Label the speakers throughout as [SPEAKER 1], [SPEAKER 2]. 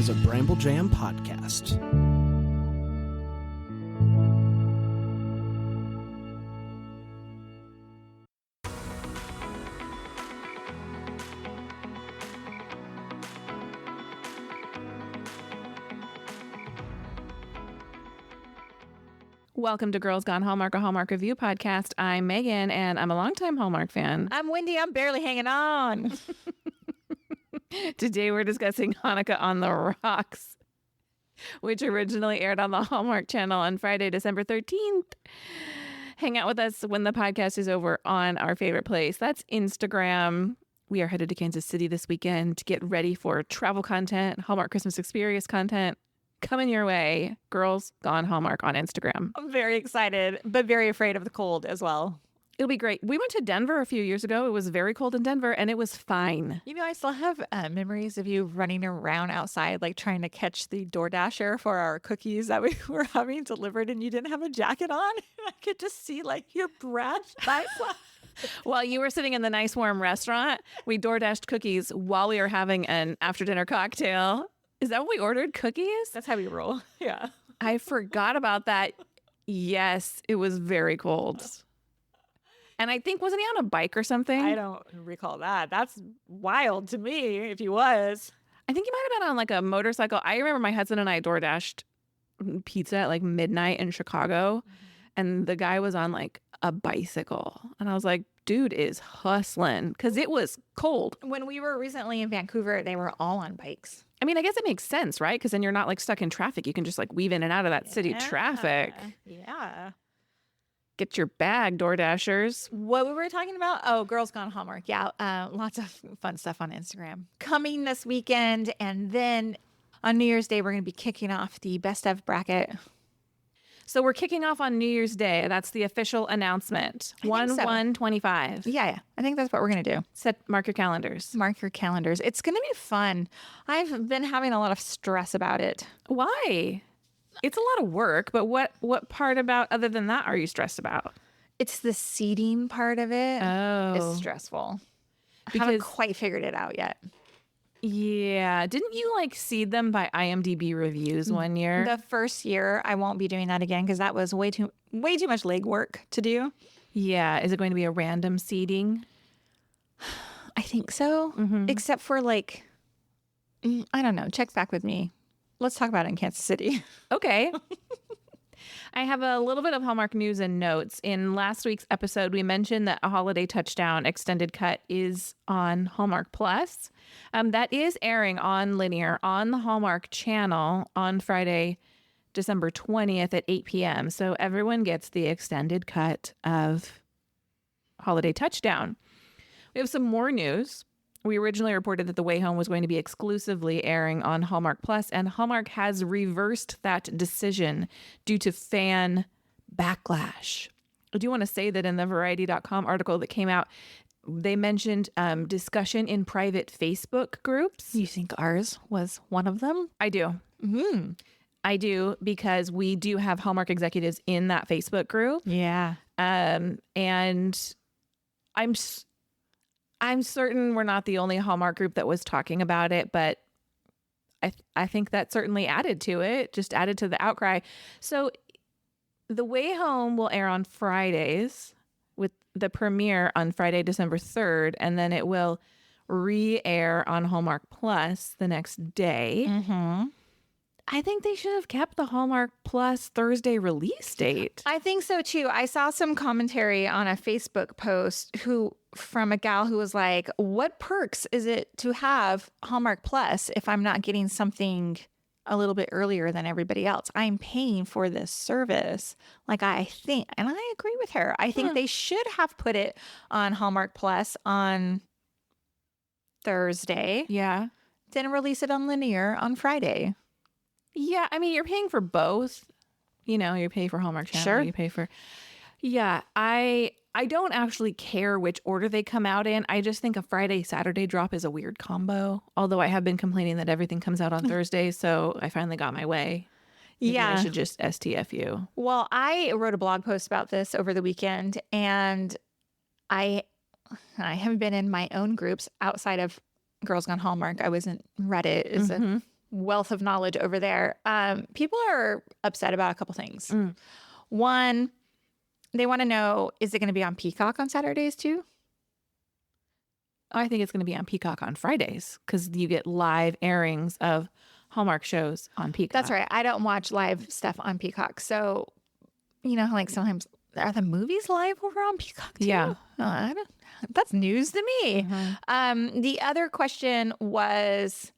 [SPEAKER 1] is a Bramble Jam podcast.
[SPEAKER 2] Welcome to Girls Gone Hallmark, a Hallmark Review podcast. I'm Megan, and I'm a longtime Hallmark fan.
[SPEAKER 3] I'm Wendy. I'm barely hanging on.
[SPEAKER 2] Today we're discussing Hanukkah on the Rocks, which originally aired on the Hallmark Channel on Friday, December 13th. Hang out with us when the podcast is over on our favorite place. That's Instagram. We are headed to Kansas City this weekend to get ready for travel content, Hallmark Christmas Experience content. Coming your way, Girls Gone Hallmark on Instagram.
[SPEAKER 3] I'm very excited, but very afraid of the cold as well.
[SPEAKER 2] It'll be great. We went to Denver a few years ago. It was very cold in Denver, and it was fine.
[SPEAKER 3] You know, I still have memories of you running around outside, like trying to catch the DoorDasher for our cookies that we were having delivered, and you didn't have a jacket on. I could just see like your breath.
[SPEAKER 2] While you were sitting in the nice warm restaurant, we DoorDashed cookies while we were having an after-dinner cocktail. Is that what we ordered? Cookies?
[SPEAKER 3] That's how we roll. Yeah.
[SPEAKER 2] I forgot about that. Yes, it was very cold. And I think, wasn't he on a bike or something?
[SPEAKER 3] I don't recall that. That's wild to me if he was.
[SPEAKER 2] I think he might have been on like a motorcycle. I remember my husband and I DoorDashed pizza at like midnight in Chicago. And the guy was on like a bicycle. And I was like, dude is hustling because it was cold.
[SPEAKER 3] When we were recently in Vancouver, they were all on bikes.
[SPEAKER 2] I mean, I guess it makes sense, right? Because then you're not like stuck in traffic. You can just like weave in and out of that city traffic.
[SPEAKER 3] Yeah.
[SPEAKER 2] Get your bag, DoorDashers.
[SPEAKER 3] What we were talking about? Oh, Girls Gone Hallmark. Yeah. Lots of fun stuff on Instagram. Coming this weekend. And then on New Year's Day, we're going to be kicking off the best of bracket.
[SPEAKER 2] So we're kicking off on New Year's Day. That's the official announcement. 1/1/25.
[SPEAKER 3] Yeah. I think that's what we're going to do.
[SPEAKER 2] Mark your calendars.
[SPEAKER 3] Mark your calendars. It's going to be fun. I've been having a lot of stress about it.
[SPEAKER 2] Why? It's a lot of work, but what part about, other than that, are you stressed about?
[SPEAKER 3] It's the seeding part of it.
[SPEAKER 2] Oh.
[SPEAKER 3] It's stressful. I haven't quite figured it out yet.
[SPEAKER 2] Yeah. Didn't you like seed them by IMDb reviews one year?
[SPEAKER 3] The first year, I won't be doing that again because that was way too much legwork to do.
[SPEAKER 2] Yeah. Is it going to be a random seeding?
[SPEAKER 3] I think so. Mm-hmm. Except for like, I don't know. Check back with me. Let's talk about it in Kansas City.
[SPEAKER 2] Okay. I have a little bit of Hallmark news and notes. In last week's episode, we mentioned that A Holiday Touchdown extended cut is on Hallmark Plus. That is airing on linear on the Hallmark Channel on Friday, December 20th at 8 p.m. So everyone gets the extended cut of Holiday Touchdown. We have some more news. We originally reported that The Way Home was going to be exclusively airing on Hallmark Plus, and Hallmark has reversed that decision due to fan backlash. I do want to say that in the Variety.com article that came out, they mentioned discussion in private Facebook groups.
[SPEAKER 3] You think ours was one of them?
[SPEAKER 2] I do.
[SPEAKER 3] Mm-hmm.
[SPEAKER 2] I do, because we do have Hallmark executives in that Facebook group.
[SPEAKER 3] Yeah.
[SPEAKER 2] And I'm certain we're not the only Hallmark group that was talking about it, but I think that certainly added to it, just added to the outcry. So The Way Home will air on Fridays with the premiere on Friday, December 3rd, and then it will re-air on Hallmark Plus the next day.
[SPEAKER 3] Mm-hmm.
[SPEAKER 2] I think they should have kept the Hallmark Plus Thursday release date.
[SPEAKER 3] I think so too. I saw some commentary on a Facebook post from a gal who was like, what perks is it to have Hallmark Plus if I'm not getting something a little bit earlier than everybody else? I'm paying for this service. Like, I think, and I agree with her. I think they should have put it on Hallmark Plus on Thursday.
[SPEAKER 2] Yeah.
[SPEAKER 3] Then release it on linear on Friday.
[SPEAKER 2] Yeah, I mean, you're paying for both. You know, you pay for Hallmark Channel.
[SPEAKER 3] Sure.
[SPEAKER 2] You pay for... Yeah, I don't actually care which order they come out in. I just think a Friday-Saturday drop is a weird combo. Although I have been complaining that everything comes out on Thursday, so I finally got my way. Maybe I should just STFU.
[SPEAKER 3] Well, I wrote a blog post about this over the weekend, and I have been in my own groups outside of Girls Gone Hallmark. I was in Reddit. It's a wealth of knowledge over there. People are upset about a couple things. One, they want to know, is it going to be on Peacock on Saturdays too?
[SPEAKER 2] I think it's going to be on Peacock on Fridays because you get live airings of Hallmark shows on Peacock.
[SPEAKER 3] That's right. I don't watch live stuff on Peacock. So, you know, like sometimes are the movies live over on Peacock too?
[SPEAKER 2] Yeah.
[SPEAKER 3] That's news to me. The other question was,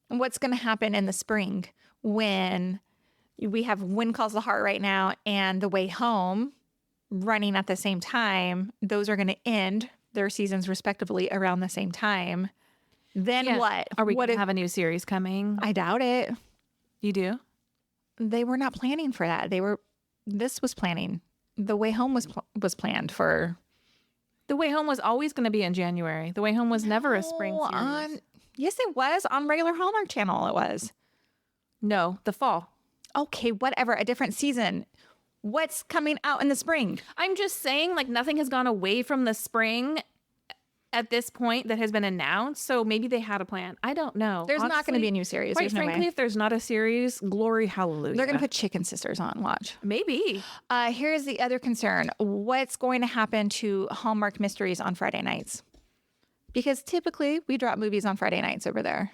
[SPEAKER 3] what's going to happen in the spring when we have When Calls the Heart right now and The Way Home running at the same time? Those are going to end their seasons respectively around the same time. Then what?
[SPEAKER 2] Are we
[SPEAKER 3] what
[SPEAKER 2] going to have a new series coming?
[SPEAKER 3] I doubt it.
[SPEAKER 2] You do?
[SPEAKER 3] They were not planning for that. This was planning. The Way Home was planned for.
[SPEAKER 2] The Way Home was always going to be in January. The Way Home was never a spring series.
[SPEAKER 3] Yes, it was on regular Hallmark Channel. It was.
[SPEAKER 2] No, the fall.
[SPEAKER 3] Okay, whatever. A different season. What's coming out in the spring?
[SPEAKER 2] I'm just saying, like, nothing has gone away from the spring at this point that has been announced. So maybe they had a plan. I don't know.
[SPEAKER 3] There's not going to be a new series.
[SPEAKER 2] Quite
[SPEAKER 3] There's no
[SPEAKER 2] frankly,
[SPEAKER 3] way.
[SPEAKER 2] if there's not a series, glory hallelujah.
[SPEAKER 3] They're going to put Chicken Sisters on. Watch.
[SPEAKER 2] Maybe.
[SPEAKER 3] Here's the other concern. What's going to happen to Hallmark Mysteries on Friday nights? Because typically we drop movies on Friday nights over there.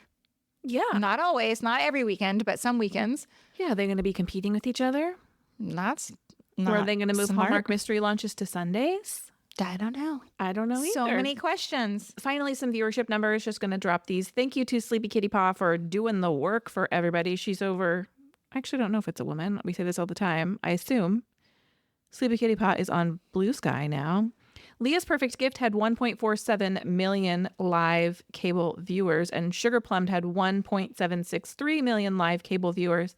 [SPEAKER 2] Yeah.
[SPEAKER 3] Not always, not every weekend, but some weekends.
[SPEAKER 2] Yeah, they're going to be competing with each other.
[SPEAKER 3] That's
[SPEAKER 2] Or
[SPEAKER 3] not
[SPEAKER 2] are they going to move
[SPEAKER 3] smart.
[SPEAKER 2] Hallmark Mystery launches to Sundays?
[SPEAKER 3] I don't know.
[SPEAKER 2] I don't know either.
[SPEAKER 3] So many questions.
[SPEAKER 2] Finally, some viewership numbers. Just going to drop these. Thank you to Sleepy Kitty Paw for doing the work for everybody. She's over. I actually don't know if it's a woman. We say this all the time. I assume Sleepy Kitty Paw is on Blue Sky now. Leah's Perfect Gift had 1.47 million live cable viewers, and Sugar Plum had 1.763 million live cable viewers.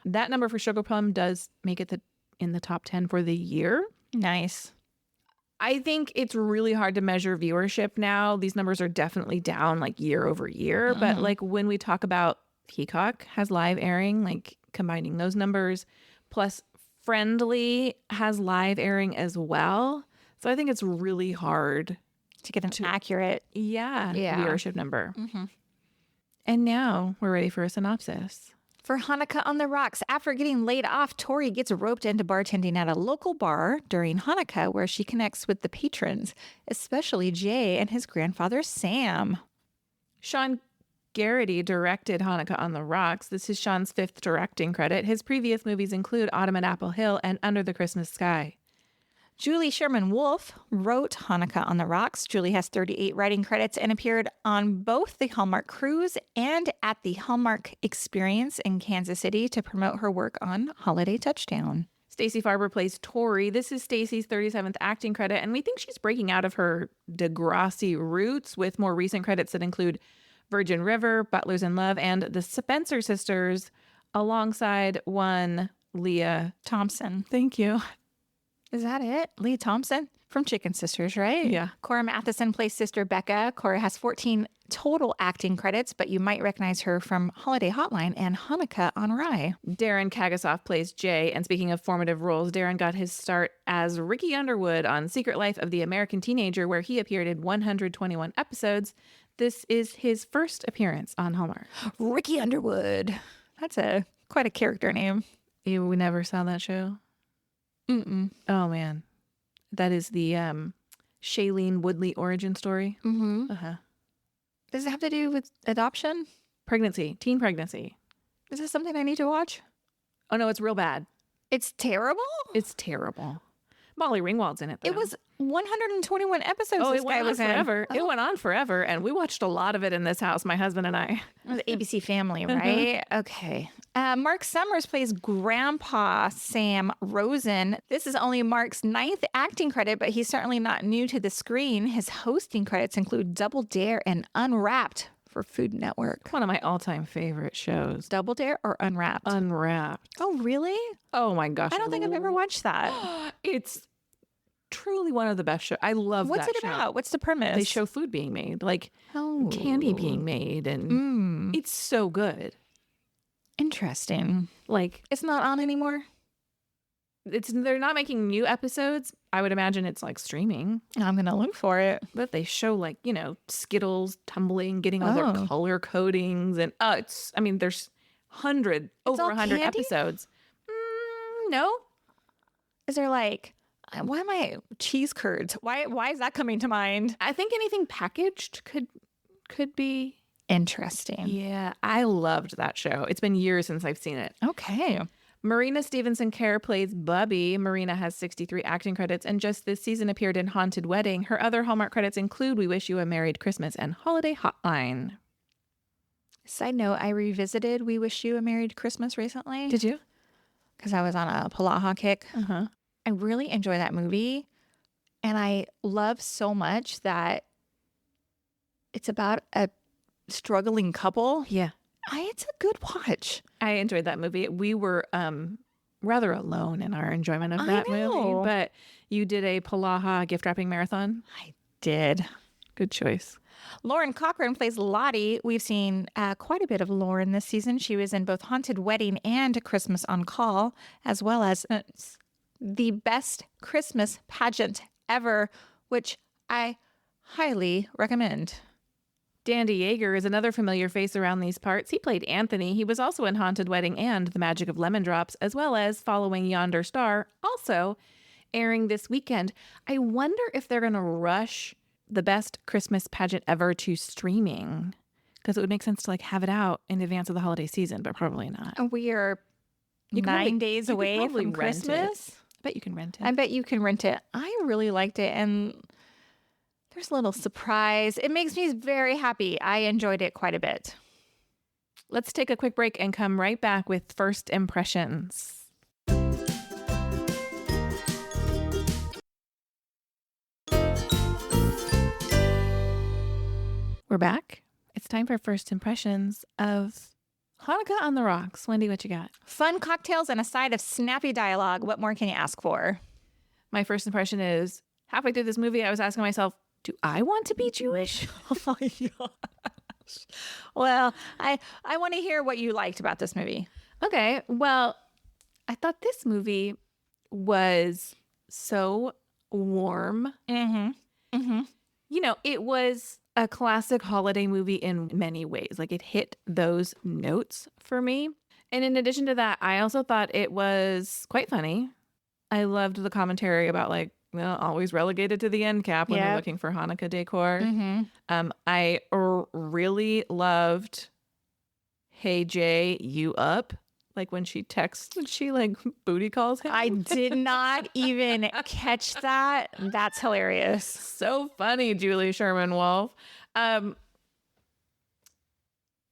[SPEAKER 2] That number for Sugar Plum does make it in the top 10 for the year.
[SPEAKER 3] Nice.
[SPEAKER 2] I think it's really hard to measure viewership now. These numbers are definitely down like year over year. But like when we talk about Peacock has live airing, like combining those numbers, plus Friendly has live airing as well. So I think it's really hard
[SPEAKER 3] To get an accurate.
[SPEAKER 2] Yeah. Viewership number.
[SPEAKER 3] Mm-hmm.
[SPEAKER 2] And now we're ready for a synopsis.
[SPEAKER 3] For Hanukkah on the Rocks, after getting laid off, Tori gets roped into bartending at a local bar during Hanukkah where she connects with the patrons, especially Jay and his grandfather, Sam.
[SPEAKER 2] Sean Garrity directed Hanukkah on the Rocks. This is Sean's 5th directing credit. His previous movies include Autumn at Apple Hill and Under the Christmas Sky.
[SPEAKER 3] Julie Sherman Wolfe wrote Hanukkah on the Rocks. Julie has 38 writing credits and appeared on both the Hallmark Cruise and at the Hallmark Experience in Kansas City to promote her work on Holiday Touchdown.
[SPEAKER 2] Stacey Farber plays Tori. This is Stacey's 37th acting credit, and we think she's breaking out of her Degrassi roots with more recent credits that include Virgin River, Butlers in Love, and The Spencer Sisters, alongside one Leah
[SPEAKER 3] Thompson.
[SPEAKER 2] Thank you.
[SPEAKER 3] Is that it? Leah Thompson from Chicken Sisters, right?
[SPEAKER 2] Yeah.
[SPEAKER 3] Cora Matheson plays Sister Becca. Cora has 14 total acting credits, but you might recognize her from Holiday Hotline and Hanukkah on Rye.
[SPEAKER 2] Darren Kagasoff plays Jay. And speaking of formative roles, Darren got his start as Ricky Underwood on Secret Life of the American Teenager, where he appeared in 121 episodes. This is his first appearance on Hallmark.
[SPEAKER 3] Ricky Underwood. That's quite a character name.
[SPEAKER 2] We never saw that show?
[SPEAKER 3] Mm-mm.
[SPEAKER 2] Oh, man. That is the Shailene Woodley origin story.
[SPEAKER 3] Mm-hmm.
[SPEAKER 2] Uh-huh.
[SPEAKER 3] Does it have to do with adoption?
[SPEAKER 2] Pregnancy. Teen pregnancy.
[SPEAKER 3] Is this something I need to watch?
[SPEAKER 2] Oh, no, it's real bad.
[SPEAKER 3] It's terrible?
[SPEAKER 2] It's terrible. Molly Ringwald's in it, though.
[SPEAKER 3] It was 121 episodes
[SPEAKER 2] Oh,
[SPEAKER 3] this
[SPEAKER 2] it
[SPEAKER 3] guy
[SPEAKER 2] went on
[SPEAKER 3] was in.
[SPEAKER 2] forever. It went on forever, and we watched a lot of it in this house, my husband and I.
[SPEAKER 3] It was ABC Family, right? Okay. Mark Summers plays Grandpa Sam Rosen. This is only Mark's 9th acting credit, but he's certainly not new to the screen. His hosting credits include Double Dare and Unwrapped for Food Network.
[SPEAKER 2] One of my all-time favorite shows.
[SPEAKER 3] Double Dare or Unwrapped?
[SPEAKER 2] Unwrapped.
[SPEAKER 3] Oh, really?
[SPEAKER 2] Oh, my gosh.
[SPEAKER 3] I don't think I've ever watched that.
[SPEAKER 2] It's truly one of the best shows. I love
[SPEAKER 3] What's
[SPEAKER 2] that
[SPEAKER 3] it
[SPEAKER 2] show.
[SPEAKER 3] about? What's the premise?
[SPEAKER 2] They show food being made, like
[SPEAKER 3] Oh.
[SPEAKER 2] candy being made, and it's so good.
[SPEAKER 3] Interesting.
[SPEAKER 2] Like,
[SPEAKER 3] It's not on anymore?
[SPEAKER 2] they're not making new episodes. I would imagine it's like streaming,
[SPEAKER 3] I'm going to look for it.
[SPEAKER 2] but they show like, Skittles tumbling, getting all their
[SPEAKER 3] Oh.
[SPEAKER 2] color codings. And there's over
[SPEAKER 3] all
[SPEAKER 2] 100
[SPEAKER 3] candy?
[SPEAKER 2] episodes. No.
[SPEAKER 3] Is there like, why am I cheese curds? Why is that coming to mind?
[SPEAKER 2] I think anything packaged could be.
[SPEAKER 3] Interesting.
[SPEAKER 2] Yeah, I loved that show. It's been years since I've seen it.
[SPEAKER 3] Okay.
[SPEAKER 2] Marina Stevenson Kerr plays Bubby. Marina has 63 acting credits and just this season appeared in Haunted Wedding. Her other Hallmark credits include We Wish You a Merry Christmas and Holiday Hotline.
[SPEAKER 3] Side note, I revisited We Wish You a Merry Christmas recently.
[SPEAKER 2] Did you?
[SPEAKER 3] Because I was on a Palaha kick.
[SPEAKER 2] Uh-huh.
[SPEAKER 3] I really enjoy that movie. And I love so much that it's about a struggling couple.
[SPEAKER 2] Yeah.
[SPEAKER 3] It's a good watch.
[SPEAKER 2] I enjoyed that movie. We were rather alone in our enjoyment of
[SPEAKER 3] I
[SPEAKER 2] that
[SPEAKER 3] know.
[SPEAKER 2] movie. But you did a Palaha gift wrapping marathon.
[SPEAKER 3] I did.
[SPEAKER 2] Good choice.
[SPEAKER 3] Lauren Cochran plays Lottie. We've seen quite a bit of Lauren this season. She was in both Haunted Wedding and Christmas on Call, as well as the best Christmas pageant ever, which I highly recommend.
[SPEAKER 2] Dandy Yeager is another familiar face around these parts. He played Anthony. He was also in Haunted Wedding and The Magic of Lemon Drops, as well as Following Yonder Star, also airing this weekend. I wonder if they're going to rush the best Christmas pageant ever to streaming, because it would make sense to like have it out in advance of the holiday season, but probably not.
[SPEAKER 3] We are
[SPEAKER 2] You can
[SPEAKER 3] 9
[SPEAKER 2] probably-
[SPEAKER 3] days
[SPEAKER 2] you could
[SPEAKER 3] away
[SPEAKER 2] probably
[SPEAKER 3] from
[SPEAKER 2] rent it.
[SPEAKER 3] Christmas.
[SPEAKER 2] I bet you can rent it.
[SPEAKER 3] I bet you can rent it. I really liked it. And there's a little surprise. It makes me very happy. I enjoyed it quite a bit.
[SPEAKER 2] Let's take a quick break and come right back with first impressions. We're back. It's time for first impressions of Hanukkah on the Rocks. Wendy, what you got?
[SPEAKER 3] Fun cocktails and a side of snappy dialogue. What more can you ask for?
[SPEAKER 2] My first impression is halfway through this movie, I was asking myself, do I want to be Jewish?
[SPEAKER 3] Oh my gosh. Well, I want to hear what you liked about this movie.
[SPEAKER 2] Okay, well, I thought this movie was so warm.
[SPEAKER 3] Mm-hmm. Mm-hmm.
[SPEAKER 2] It was a classic holiday movie in many ways. Like it hit those notes for me. And in addition to that, I also thought it was quite funny. I loved the commentary about like, always relegated to the end cap when they're
[SPEAKER 3] Yep.
[SPEAKER 2] looking for Hanukkah decor.
[SPEAKER 3] Mm-hmm.
[SPEAKER 2] I really loved Hey Jay, you up? Like when she texts and she like booty calls him.
[SPEAKER 3] I did not even catch that. That's hilarious.
[SPEAKER 2] So funny, Julie Sherman Wolf.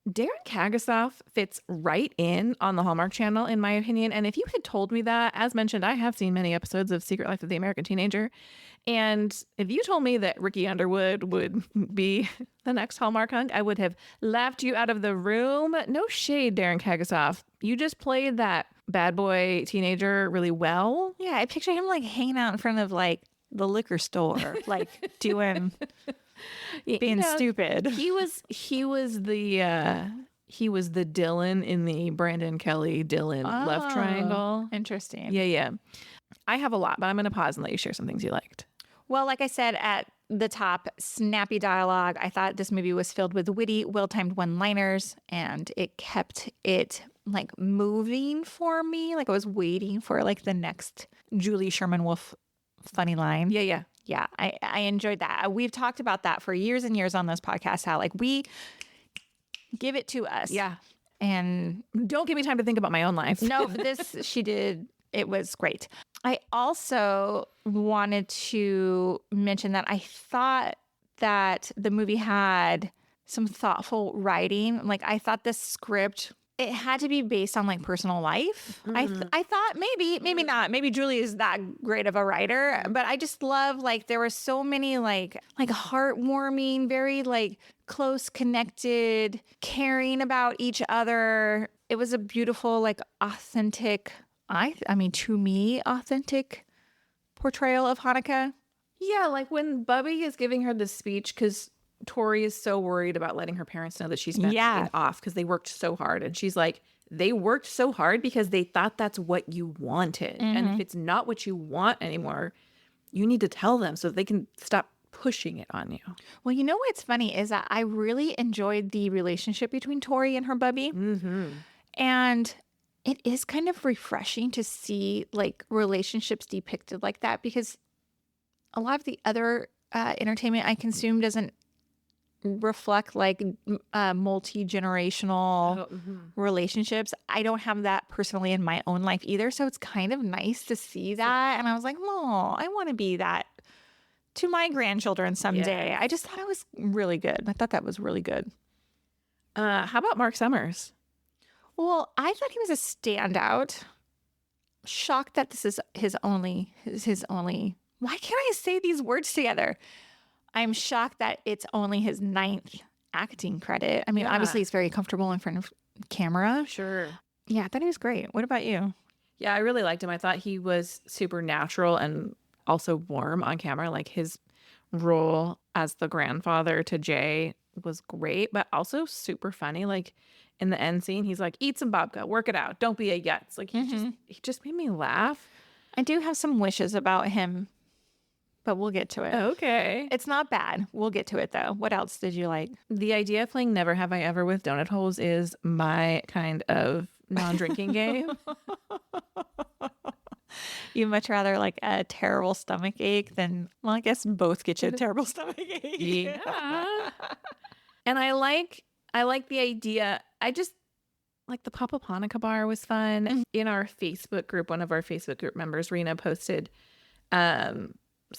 [SPEAKER 2] Darren Kagasoff fits right in on the Hallmark Channel, in my opinion. And if you had told me that, as mentioned, I have seen many episodes of Secret Life of the American Teenager. And if you told me that Ricky Underwood would be the next Hallmark hunk, I would have laughed you out of the room. No shade, Darren Kagasoff. You just played that bad boy teenager really well.
[SPEAKER 3] Yeah, I picture him like hanging out in front of like the liquor store, like doing being stupid.
[SPEAKER 2] He was the Dylan in the Brandon Kelly Dylan love triangle.
[SPEAKER 3] Interesting.
[SPEAKER 2] Yeah. I have a lot, but I'm going to pause and let you share some things you liked.
[SPEAKER 3] Well, like I said at the top, snappy dialogue. I thought this movie was filled with witty, well-timed one-liners, and it kept it like moving for me. Like I was waiting for like the next Julie Sherman Wolf funny line.
[SPEAKER 2] Yeah.
[SPEAKER 3] Yeah, I enjoyed that. We've talked about that for years and years on this podcast, how like we give it to us.
[SPEAKER 2] Yeah.
[SPEAKER 3] And
[SPEAKER 2] Don't give me time to think about my own life.
[SPEAKER 3] no, but this she did. It was great. I also wanted to mention that I thought that the movie had some thoughtful writing. Like I thought the script, it had to be based on like personal life. I thought maybe not. Maybe Julie is that great of a writer, but I just love like there were so many like heartwarming, very like close, connected, caring about each other. It was a beautiful, like authentic, I mean to me, authentic portrayal of Hanukkah.
[SPEAKER 2] Yeah, like when Bubby is giving her the speech, because Tori is so worried about letting her parents know that she's been
[SPEAKER 3] Yeah.
[SPEAKER 2] laid off because they worked so hard. And she's like, they worked so hard because they thought that's what you wanted. And if it's not what you want anymore, you need to tell them so they can stop pushing it on you.
[SPEAKER 3] Well, you know what's funny is that I really enjoyed the relationship between Tori and her bubby. And it is kind of refreshing to see like relationships depicted like that, because a lot of the other entertainment I consume doesn't reflect like multi-generational relationships. I don't have that personally in my own life either. So it's kind of nice to see that. And I was like, oh, I want to be that to my grandchildren someday.
[SPEAKER 2] Yes.
[SPEAKER 3] I just thought it was really good. I thought that was really good.
[SPEAKER 2] How about Mark Summers?
[SPEAKER 3] Well, I thought he was a standout. Shocked that this is his only. Why can't I say these words together? I'm shocked that it's only his 9th acting credit. I mean, obviously he's very comfortable in front of camera.
[SPEAKER 2] Sure.
[SPEAKER 3] Yeah, I thought he was great. What about you?
[SPEAKER 2] Yeah, I really liked him. I thought he was super natural and also warm on camera. Like his role as the grandfather to Jay was great, but also super funny. Like in the end scene, he's like, eat some babka, work it out. Don't be a yutz. Like he just made me laugh.
[SPEAKER 3] I do have some wishes about him, but we'll get to it.
[SPEAKER 2] Okay.
[SPEAKER 3] It's not bad. We'll get to it though. What else did you like?
[SPEAKER 2] The idea of playing Never Have I Ever with donut holes is my kind of non-drinking game.
[SPEAKER 3] You much rather like a terrible stomach ache than, well, I guess both get you a terrible stomach ache.
[SPEAKER 2] Yeah. And I like the idea. I just like the pop-up Hanukkah bar was fun. In our Facebook group, one of our Facebook group members, Rena, posted some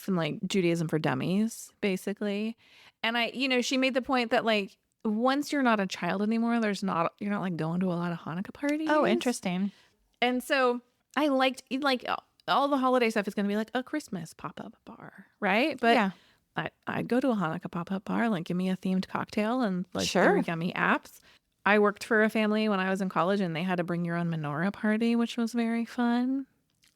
[SPEAKER 2] like Judaism for Dummies, basically. And she made the point that like once you're not a child anymore, you're not like going to a lot of Hanukkah parties.
[SPEAKER 3] Oh, interesting.
[SPEAKER 2] And so I liked like all the holiday stuff is going to be like a Christmas pop-up bar, right? But
[SPEAKER 3] yeah.
[SPEAKER 2] I'd go to a Hanukkah pop-up bar, like give me a themed cocktail and like
[SPEAKER 3] Sure.
[SPEAKER 2] origami apps. I worked for a family when I was in college and they had to bring your own menorah party, which was very fun.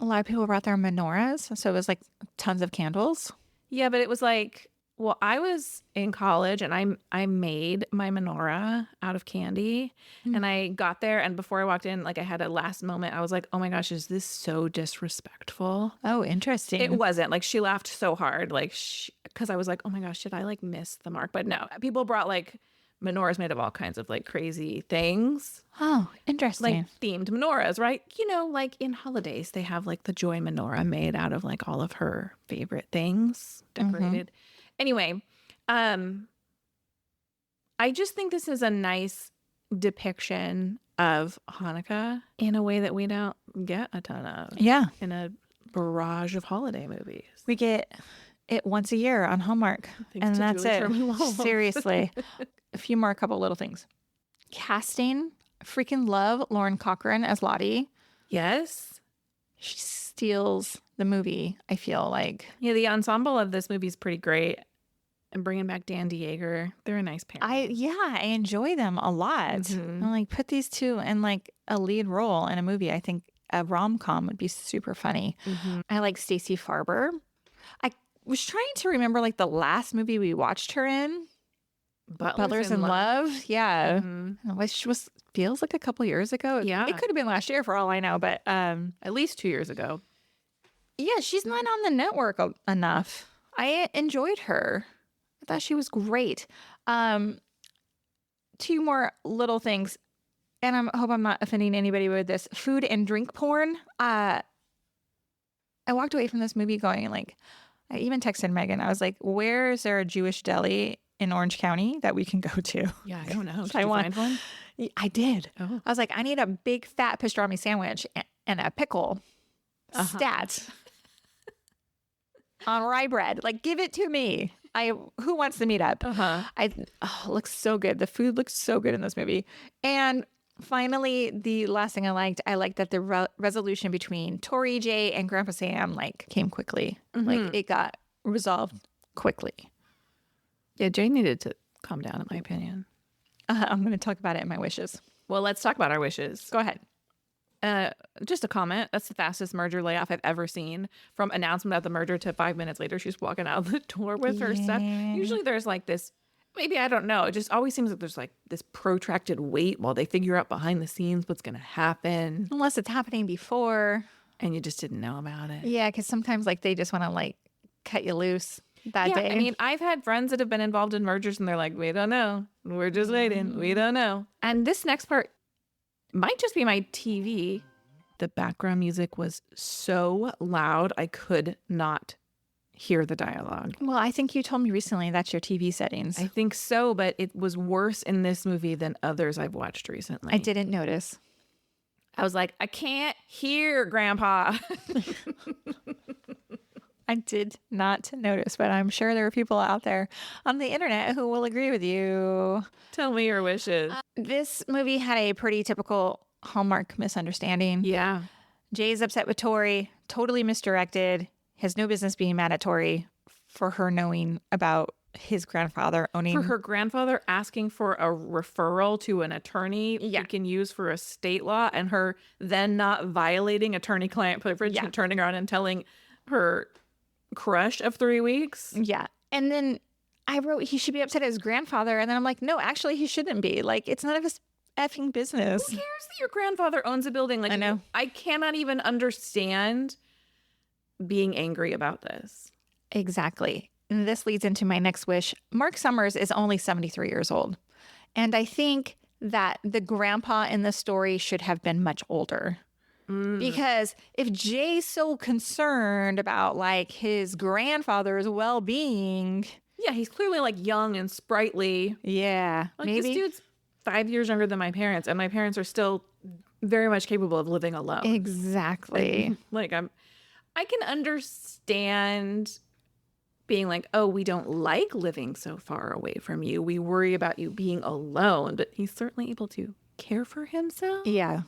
[SPEAKER 3] A lot of people brought their menorahs, so it was like tons of candles.
[SPEAKER 2] Yeah, but it was like, well, I was in college and I made my menorah out of candy and I got there and before I walked in, like I had a last moment. I was like, oh my gosh, is this so disrespectful?
[SPEAKER 3] Oh, interesting.
[SPEAKER 2] It wasn't. Like she laughed so hard, like because I was like, oh my gosh, did I like miss the mark? But no, people brought like menorahs made of all kinds of like crazy things.
[SPEAKER 3] Oh, interesting.
[SPEAKER 2] Like themed menorahs, right? Like in holidays, they have like the Joy menorah made out of like all of her favorite things decorated. Anyway, I just think this is a nice depiction of Hanukkah in a way that we don't get a ton of.
[SPEAKER 3] Yeah.
[SPEAKER 2] In a barrage of holiday movies.
[SPEAKER 3] We get it once a year on Hallmark.
[SPEAKER 2] Thanks
[SPEAKER 3] And
[SPEAKER 2] to
[SPEAKER 3] that's
[SPEAKER 2] Julie
[SPEAKER 3] it.
[SPEAKER 2] Tremolo.
[SPEAKER 3] Seriously. A couple little things. Casting. Freaking love Lauren Cochran as Lottie.
[SPEAKER 2] Yes.
[SPEAKER 3] She steals the movie, I feel like.
[SPEAKER 2] Yeah, the ensemble of this movie is pretty great. And bringing back Dan Diego, they're a nice pair.
[SPEAKER 3] I enjoy them a lot. I'm like, put these two in like a lead role in a movie. I think a rom-com would be super funny. I like Stacey Farber. I was trying to remember like the last movie we watched her in. Butlers in Love. Yeah. Which feels like a couple years ago.
[SPEAKER 2] Yeah.
[SPEAKER 3] It could have been last year for all I know, but
[SPEAKER 2] at least 2 years ago.
[SPEAKER 3] Yeah, she's not on the network enough. I enjoyed her. I thought she was great. Two more little things, and I hope I'm not offending anybody with this. Food and drink porn. I walked away from this movie going like, I even texted Megan. I was like, where is there a Jewish deli in Orange County that we can go to?
[SPEAKER 2] Yeah, I don't know. Did
[SPEAKER 3] I
[SPEAKER 2] you
[SPEAKER 3] want-
[SPEAKER 2] find one?
[SPEAKER 3] I did.
[SPEAKER 2] Oh.
[SPEAKER 3] I was like, I need a big fat pastrami sandwich and a pickle. Stats. On rye bread. Like, give it to me. Who wants to meet up? It looks so good. The food looks so good in this movie. And finally, the last thing I liked that the resolution between Tori, Jay, and Grandpa Sam like came quickly. Like it got resolved quickly.
[SPEAKER 2] Yeah, Jay needed to calm down, in my opinion.
[SPEAKER 3] I'm going to talk about it in my wishes.
[SPEAKER 2] Well, let's talk about our wishes.
[SPEAKER 3] Go ahead.
[SPEAKER 2] Just a comment. That's the fastest merger layoff I've ever seen. From announcement of the merger to 5 minutes later, she's walking out the door with her stuff. Usually there's like this Maybe, I don't know. It just always seems like there's like this protracted wait while they figure out behind the scenes what's going to happen.
[SPEAKER 3] Unless it's happening before.
[SPEAKER 2] And you just didn't know about it.
[SPEAKER 3] Yeah, because sometimes like they just want to like cut you loose that day.
[SPEAKER 2] I mean, I've had friends that have been involved in mergers and they're like, we don't know. We're just waiting. We don't know. And this next part might just be my TV. The background music was so loud, I could not hear the dialogue.
[SPEAKER 3] Well, I think you told me recently that's your TV settings.
[SPEAKER 2] I think so, but it was worse in this movie than others I've watched recently.
[SPEAKER 3] I didn't notice.
[SPEAKER 2] I was like, I can't hear Grandpa.
[SPEAKER 3] I did not notice, but I'm sure there are people out there on the internet who will agree with you.
[SPEAKER 2] Tell me your wishes.
[SPEAKER 3] This movie had a pretty typical Hallmark misunderstanding.
[SPEAKER 2] Yeah.
[SPEAKER 3] Jay's upset with Tori, totally misdirected, has no business being mad at Tori for her knowing about his grandfather owning.
[SPEAKER 2] For her grandfather asking for a referral to an attorney
[SPEAKER 3] Yeah.
[SPEAKER 2] you can use for a state law, and her then not violating attorney-client privilege and turning around and telling her crush of 3 weeks.
[SPEAKER 3] Yeah. And then I wrote he should be upset at his grandfather. And then I'm like, no, actually, he shouldn't be. Like, it's none of his effing business.
[SPEAKER 2] Who cares that your grandfather owns a building? Like,
[SPEAKER 3] I know.
[SPEAKER 2] I cannot even understand being angry about this.
[SPEAKER 3] Exactly. And this leads into my next wish. Mark Summers is only 73 years old. And I think that the grandpa in the story should have been much older. Because if Jay's so concerned about like his grandfather's well-being.
[SPEAKER 2] Yeah, he's clearly like young and sprightly.
[SPEAKER 3] Yeah.
[SPEAKER 2] Like
[SPEAKER 3] maybe.
[SPEAKER 2] this dude's 5 years younger than my parents, and my parents are still very much capable of living alone.
[SPEAKER 3] Exactly.
[SPEAKER 2] Like I can understand being like, oh, we don't like living so far away from you. We worry about you being alone, but he's certainly able to care for himself.
[SPEAKER 3] Yeah.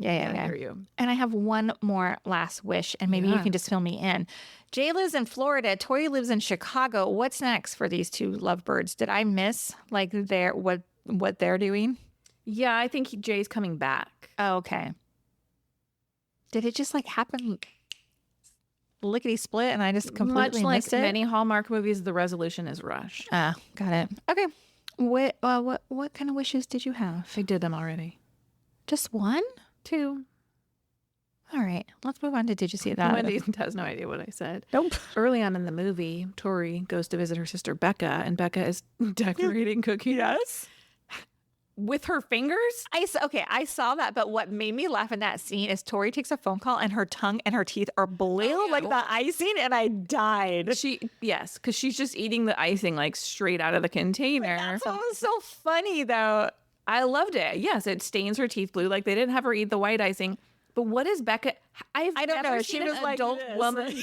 [SPEAKER 2] I
[SPEAKER 3] Yeah.
[SPEAKER 2] hear you.
[SPEAKER 3] And I have one more last wish, and maybe you
[SPEAKER 2] Yeah.
[SPEAKER 3] can just fill me in. Jay lives in Florida. Tori lives in Chicago. What's next for these two lovebirds? Did I miss like what they're doing?
[SPEAKER 2] Yeah, I think Jay's coming back.
[SPEAKER 3] Oh, okay. Did it just like happen lickety split and I just completely
[SPEAKER 2] Much like
[SPEAKER 3] missed it?
[SPEAKER 2] many Hallmark movies, the resolution is rushed.
[SPEAKER 3] Ah, got it. Okay. What kind of wishes did you have?
[SPEAKER 2] I did them already.
[SPEAKER 3] Just one?
[SPEAKER 2] 2.
[SPEAKER 3] All right. Let's move on to Did You See That?
[SPEAKER 2] Wendy has no idea what I said.
[SPEAKER 3] Nope.
[SPEAKER 2] Early on in the movie, Tori goes to visit her sister Becca, and Becca is decorating cookies.
[SPEAKER 3] Yes.
[SPEAKER 2] With her fingers?
[SPEAKER 3] I saw that, but what made me laugh in that scene is Tori takes a phone call and her tongue and her teeth are blue like the icing, and I died.
[SPEAKER 2] Yes, because she's just eating the icing like straight out of the container.
[SPEAKER 3] That's what was so funny, though.
[SPEAKER 2] I loved it. Yes, it stains her teeth blue. Like they didn't have her eat the white icing. But what is Becca? I don't
[SPEAKER 3] know.
[SPEAKER 2] She
[SPEAKER 3] She was
[SPEAKER 2] an
[SPEAKER 3] like
[SPEAKER 2] adult
[SPEAKER 3] this.
[SPEAKER 2] woman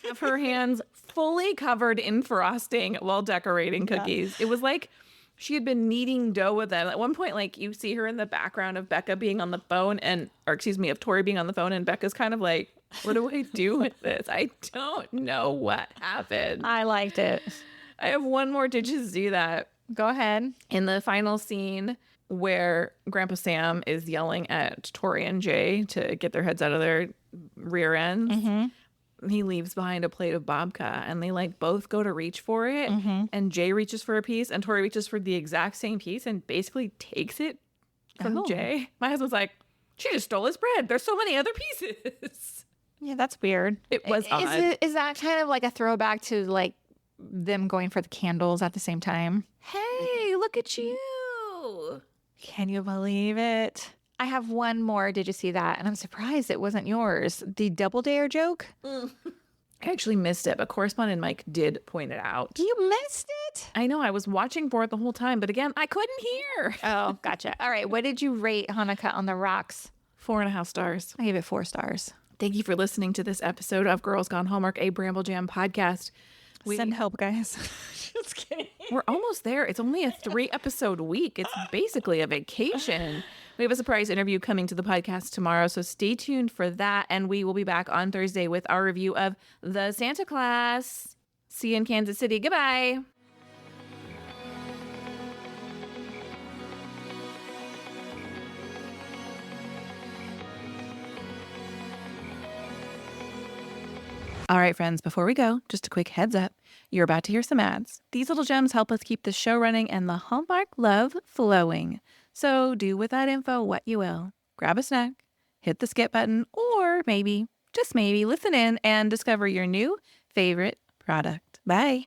[SPEAKER 2] have her hands fully covered in frosting while decorating cookies. It was like she had been kneading dough with them. At one point, like you see her in the background of Becca being on the phone of Tori being on the phone, and Becca's kind of like, what do I do with this? I don't know what happened.
[SPEAKER 3] I liked it.
[SPEAKER 2] I have one more. Did you see that?
[SPEAKER 3] Go ahead.
[SPEAKER 2] In the final scene where Grandpa Sam is yelling at Tori and Jay to get their heads out of their rear ends, he leaves behind a plate of babka, and they like both go to reach for it, and Jay reaches for a piece and Tori reaches for the exact same piece and basically takes it from Jay. My husband's like, she just stole his bread. There's so many other pieces.
[SPEAKER 3] Yeah, that's weird.
[SPEAKER 2] It was odd.
[SPEAKER 3] Is that kind of like a throwback to like them going for the candles at the same time?
[SPEAKER 2] Hey, look at you.
[SPEAKER 3] Can you believe it? I have one more. Did you see that? And I'm surprised it wasn't yours. The double dare joke.
[SPEAKER 2] I actually missed it, but correspondent Mike did point it out.
[SPEAKER 3] You missed it?
[SPEAKER 2] I know, I was watching for it the whole time, but again, I couldn't hear.
[SPEAKER 3] Oh, gotcha. All right. What did you rate Hanukkah on the Rocks?
[SPEAKER 2] 4.5 stars.
[SPEAKER 3] I gave it 4 stars.
[SPEAKER 2] Thank you for listening to this episode of Girls Gone Hallmark, a Bramble Jam podcast.
[SPEAKER 3] Send help, guys. Just kidding.
[SPEAKER 2] We're almost there. It's only a 3-episode week. It's basically a vacation. We have a surprise interview coming to the podcast tomorrow, so stay tuned for that. And we will be back on Thursday with our review of The Santa Claus. See you in Kansas City. Goodbye. All right, friends, before we go, just a quick heads up. You're about to hear some ads. These little gems help us keep the show running and the Hallmark love flowing. So do with that info what you will. Grab a snack, hit the skip button, or maybe, just maybe, listen in and discover your new favorite product. Bye.